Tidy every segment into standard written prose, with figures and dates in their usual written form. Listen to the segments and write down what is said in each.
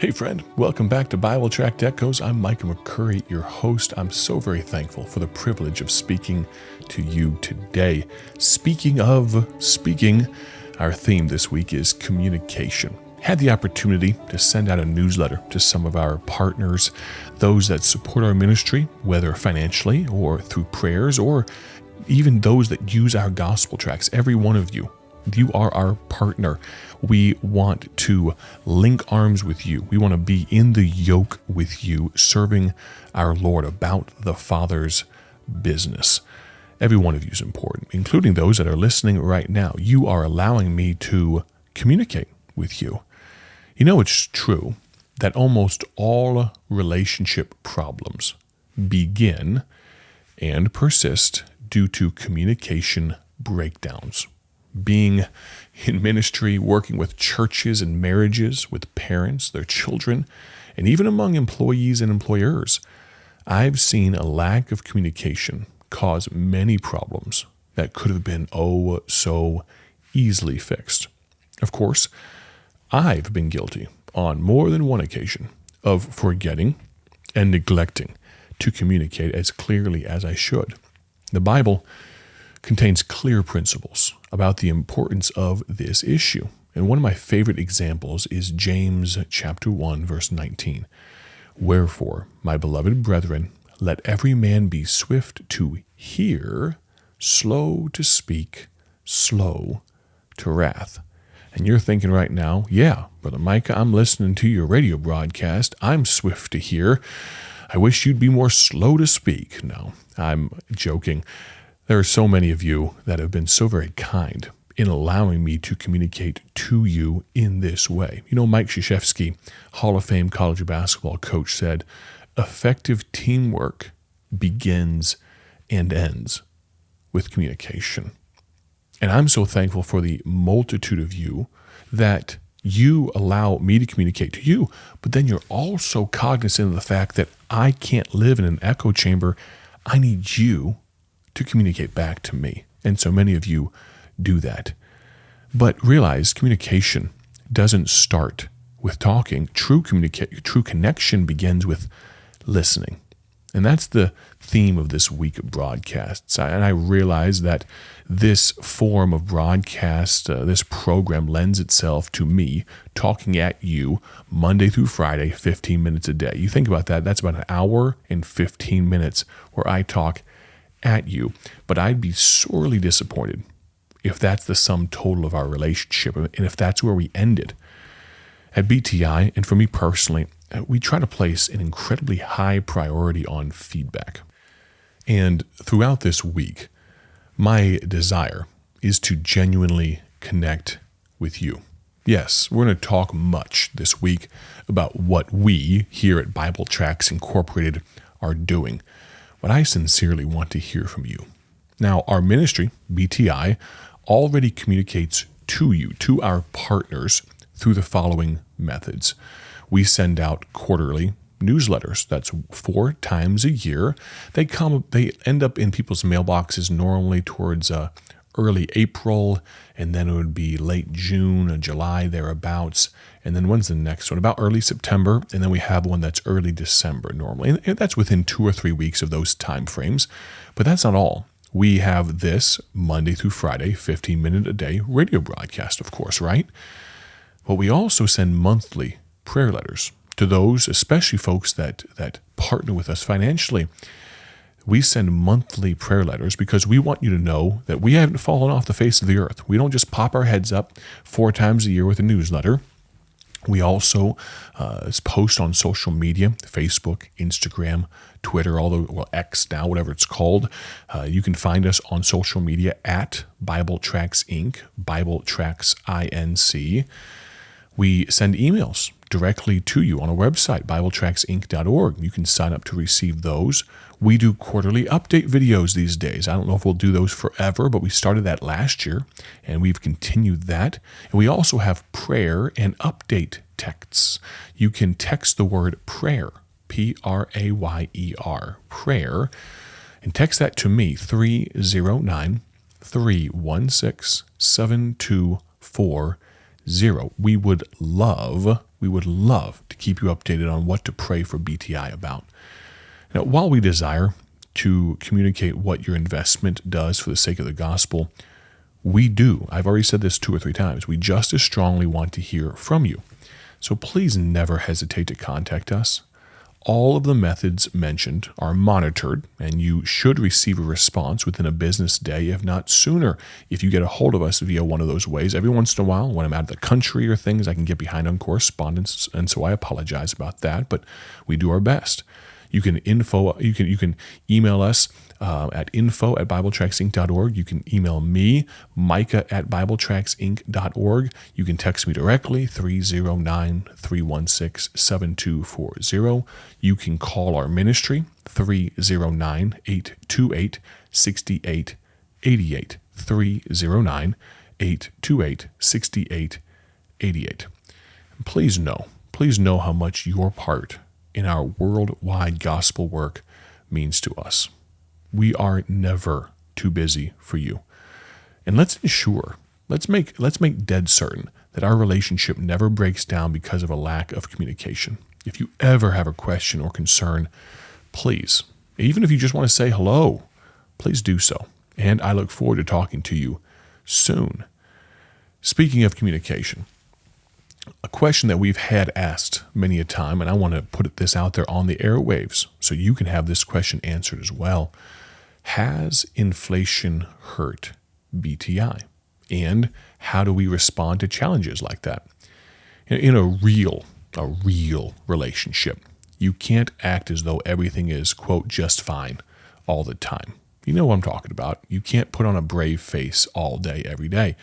Hey friend, welcome back to Bible Tract Echoes. I'm Micah McCurry, your host. I'm so very thankful for the privilege of speaking to you today. Speaking of speaking, our theme this week is communication. Had the opportunity to send out a newsletter to some of our partners, those that support our ministry, whether financially or through prayers, or even those that use our gospel tracts. Every one of you. You are our partner. We want to link arms with you. We want to be in the yoke with you, serving our Lord about the Father's business. Every one of you is important, including those that are listening right now. You are allowing me to communicate with you. You know, it's true that almost all relationship problems begin and persist due to communication breakdowns. Being in ministry, working with churches and marriages, with parents, their children, and even among employees and employers, I've seen a lack of communication cause many problems that could have been so easily fixed. Of course, I've been guilty on more than one occasion of forgetting and neglecting to communicate as clearly as I should. The Bible contains clear principles about the importance of this issue. And one of my favorite examples is James chapter 1, verse 19. Wherefore, my beloved brethren, let every man be swift to hear, slow to speak, slow to wrath. And you're thinking right now, yeah, Brother Micah, I'm listening to your radio broadcast. I'm swift to hear. I wish you'd be more slow to speak. No, I'm joking. There are so many of you that have been so very kind in allowing me to communicate to you in this way. You know, Mike Krzyzewski, Hall of Fame college basketball coach, said, effective teamwork begins and ends with communication. And I'm so thankful for the multitude of you that you allow me to communicate to you, but then you're also cognizant of the fact that I can't live in an echo chamber. I need you to communicate back to me. And so many of you do that. But realize communication doesn't start with talking. True connection begins with listening. And that's the theme of this week of broadcasts. And I realize that this form of broadcast, this program lends itself to me talking at you Monday through Friday, 15 minutes a day. You think about that, that's about an hour and 15 minutes where I talk at you. But I'd be sorely disappointed if that's the sum total of our relationship and if that's where we ended. At BTI, and for me personally, we try to place an incredibly high priority on feedback. And throughout this week, my desire is to genuinely connect with you. Yes, we're going to talk much this week about what we here at Bible Tracts Incorporated are doing. But I sincerely want to hear from you. Now, our ministry, BTI, already communicates to you, to our partners, through the following methods. We send out quarterly newsletters. That's 4 times a year. They end up in people's mailboxes normally towards early April, and then it would be late June or July, thereabouts. And then when's the next one? About early September, and then we have one that's early December normally. And that's within 2 or 3 weeks of those time frames. But that's not all. We have this Monday through Friday, 15-minute a day radio broadcast, of course, right? But we also send monthly prayer letters to those, especially folks that partner with us financially. We send monthly prayer letters because we want you to know that we haven't fallen off the face of the earth. We don't just pop our heads up 4 times a year with a newsletter. We also post on social media, Facebook, Instagram, Twitter, X now, whatever it's called. You can find us on social media at Bible Tracts Inc., Bible Tracts INC. We send emails directly to you on our website, BibleTractsInc.org. You can sign up to receive those. We do quarterly update videos these days. I don't know if we'll do those forever, but we started that last year, and we've continued that. And we also have prayer and update texts. You can text the word prayer, Prayer, prayer, and text that to me, 309-316-7240. We would love to keep you updated on what to pray for BTI about. Now, while we desire to communicate what your investment does for the sake of the gospel, I've already said this 2 or 3 times, we just as strongly want to hear from you. So please never hesitate to contact us. All of the methods mentioned are monitored, and you should receive a response within a business day, if not sooner, if you get a hold of us via one of those ways. Every once in a while, when I'm out of the country or things, I can get behind on correspondence, and so I apologize about that, but we do our best. You can email us at info@BibleTractsInc.org. You can email me, Micah@BibleTractsInc.org. You can text me directly, 309-316-7240. You can call our ministry, 309-828-6888, 309-828-6888. Please know how much your part in our worldwide gospel work means to us. We are never too busy for you. And let's make dead certain that our relationship never breaks down because of a lack of communication. If you ever have a question or concern, please, even if you just want to say hello, please do so. And I look forward to talking to you soon. Speaking of communication, a question that we've had asked many a time, and I want to put this out there on the airwaves so you can have this question answered as well. Has inflation hurt BTI? And how do we respond to challenges like that? In a real relationship, you can't act as though everything is, quote, just fine all the time. You know what I'm talking about. You can't put on a brave face all day, every day.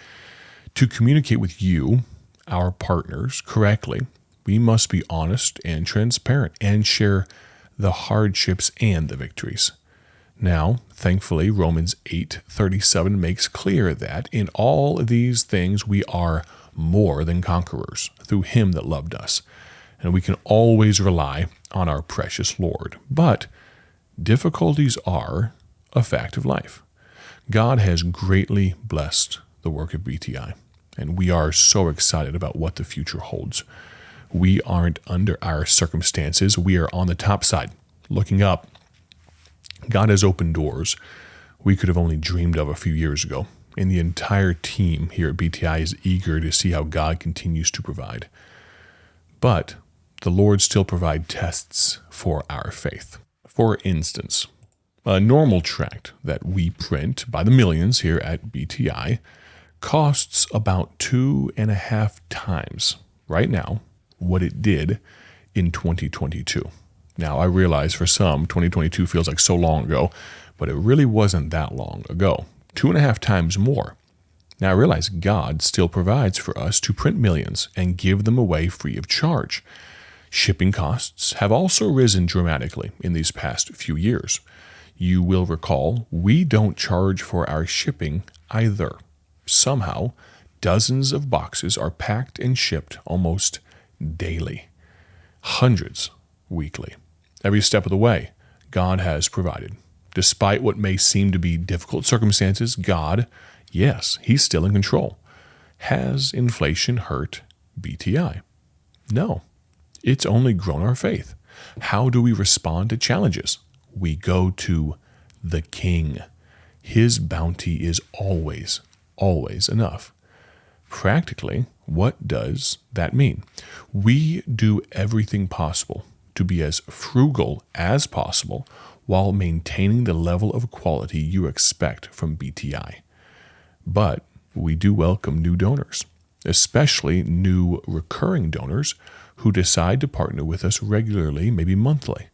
To communicate with you, our partners, correctly, we must be honest and transparent and share the hardships and the victories. Now, thankfully, Romans 8:37 makes clear that in all these things we are more than conquerors through him that loved us. And we can always rely on our precious Lord. But difficulties are a fact of life. God has greatly blessed the work of BTI. And we are so excited about what the future holds. We aren't under our circumstances. We are on the top side, looking up. God has opened doors we could have only dreamed of a few years ago. And the entire team here at BTI is eager to see how God continues to provide. But the Lord still provides tests for our faith. For instance, a normal tract that we print by the millions here at BTI costs about 2.5 times right now what it did in 2022. Now, I realize for some, 2022 feels like so long ago, but it really wasn't that long ago. 2.5 times more. Now, I realize God still provides for us to print millions and give them away free of charge. Shipping costs have also risen dramatically in these past few years. You will recall we don't charge for our shipping either. Somehow, dozens of boxes are packed and shipped almost daily, hundreds weekly. Every step of the way, God has provided. Despite what may seem to be difficult circumstances, God, yes, he's still in control. Has inflation hurt BTI? No, it's only grown our faith. How do we respond to challenges? We go to the King. His bounty is always enough. Practically, what does that mean? We do everything possible to be as frugal as possible while maintaining the level of quality you expect from BTI. But we do welcome new donors, especially new recurring donors who decide to partner with us regularly, maybe monthly.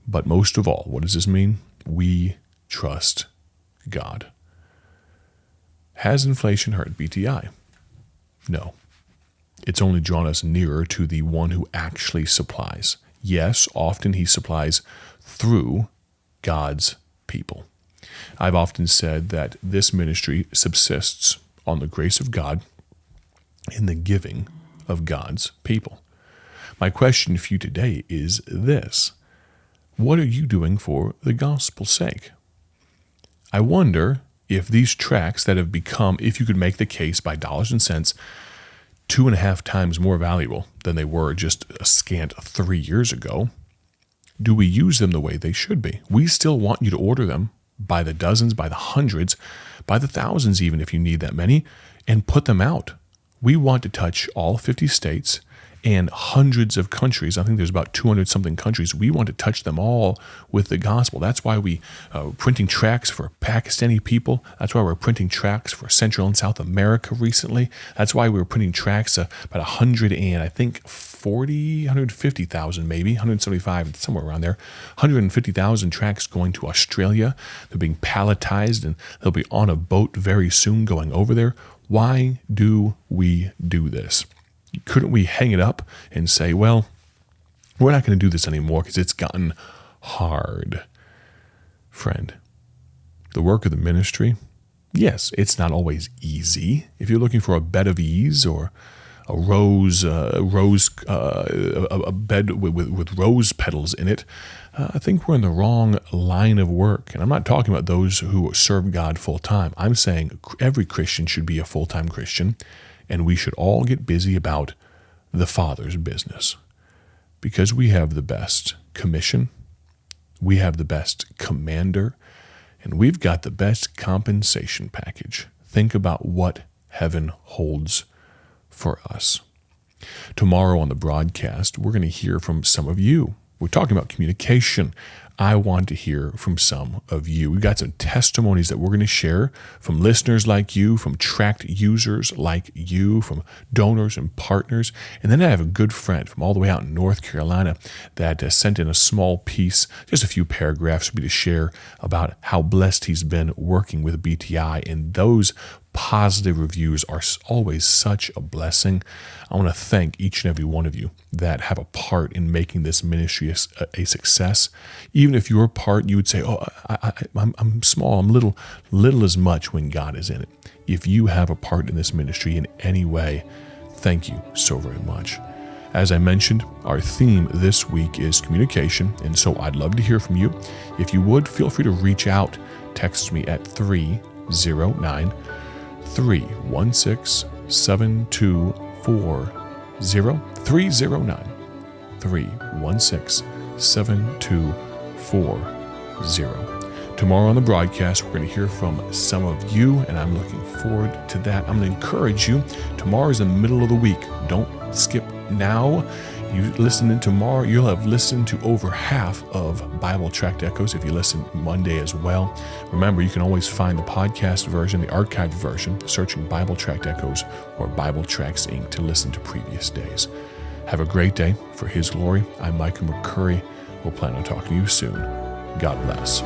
But most of all, what does this mean? We trust God. Has inflation hurt BTI? No. It's only drawn us nearer to the one who actually supplies. Yes, often he supplies through God's people. I've often said that this ministry subsists on the grace of God and the giving of God's people. My question for you today is this: what are you doing for the gospel's sake? I wonder if these tracts that have become, if you could make the case by dollars and cents, 2.5 times more valuable than they were just a scant 3 years ago. Do we use them the way they should be? We still want you to order them by the dozens, by the hundreds, by the thousands even if you need that many, and put them out. We want to touch all 50 states and hundreds of countries. I think there's about 200-something countries. We want to touch them all with the gospel. That's why we are printing tracts for Pakistani people. That's why we're printing tracts for Central and South America recently. That's why we were printing tracts about 150,000 maybe, 175, somewhere around there, 150,000 tracts going to Australia. They're being palletized, and they'll be on a boat very soon going over there. Why do we do this? Couldn't we hang it up and say, well, we're not going to do this anymore because it's gotten hard? Friend, the work of the ministry, yes, it's not always easy. If you're looking for a bed of ease or a bed with rose petals in it, I think we're in the wrong line of work. And I'm not talking about those who serve God full time. I'm saying every Christian should be a full-time Christian, and we should all get busy about the Father's business, because we have the best commission, we have the best commander, and we've got the best compensation package. Think about what heaven holds for us. Tomorrow on the broadcast, we're going to hear from some of you. We're talking about communication. I want to hear from some of you. We've got some testimonies that we're going to share from listeners like you, from tract users like you, from donors and partners. And then I have a good friend from all the way out in North Carolina that sent in a small piece, just a few paragraphs for me to share about how blessed he's been working with BTI. And those positive reviews are always such a blessing. I want to thank each and every one of you that have a part in making this ministry a success. Even if your part, you would say, oh, I'm small, I'm little as much when God is in it. If you have a part in this ministry in any way, thank you so very much. As I mentioned, our theme this week is communication, and so I'd love to hear from you. If you would, feel free to reach out. Text me at 309-316-7240. 316-7240. Tomorrow on the broadcast, we're going to hear from some of you, and I'm looking forward to that. I'm going to encourage you. Tomorrow is the middle of the week. Don't skip now. You listen in tomorrow, you'll have listened to over half of Bible Tract Echoes if you listen Monday as well. Remember, you can always find the podcast version, the archived version, searching Bible Tract Echoes or Bible Tracts Inc. to listen to previous days. Have a great day. For His glory, I'm Micah McCurry. We'll plan on talking to you soon. God bless.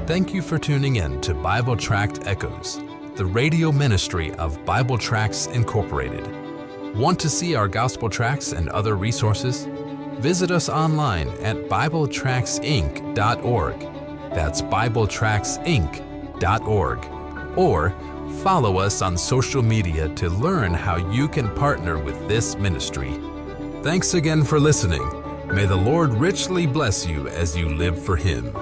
Thank you for tuning in to Bible Tract Echoes, the radio ministry of Bible Tracts Incorporated. Want to see our gospel tracts and other resources? Visit us online at BibleTractsInc.org. That's BibleTractsInc.org. Or follow us on social media to learn how you can partner with this ministry. Thanks again for listening. May the Lord richly bless you as you live for Him.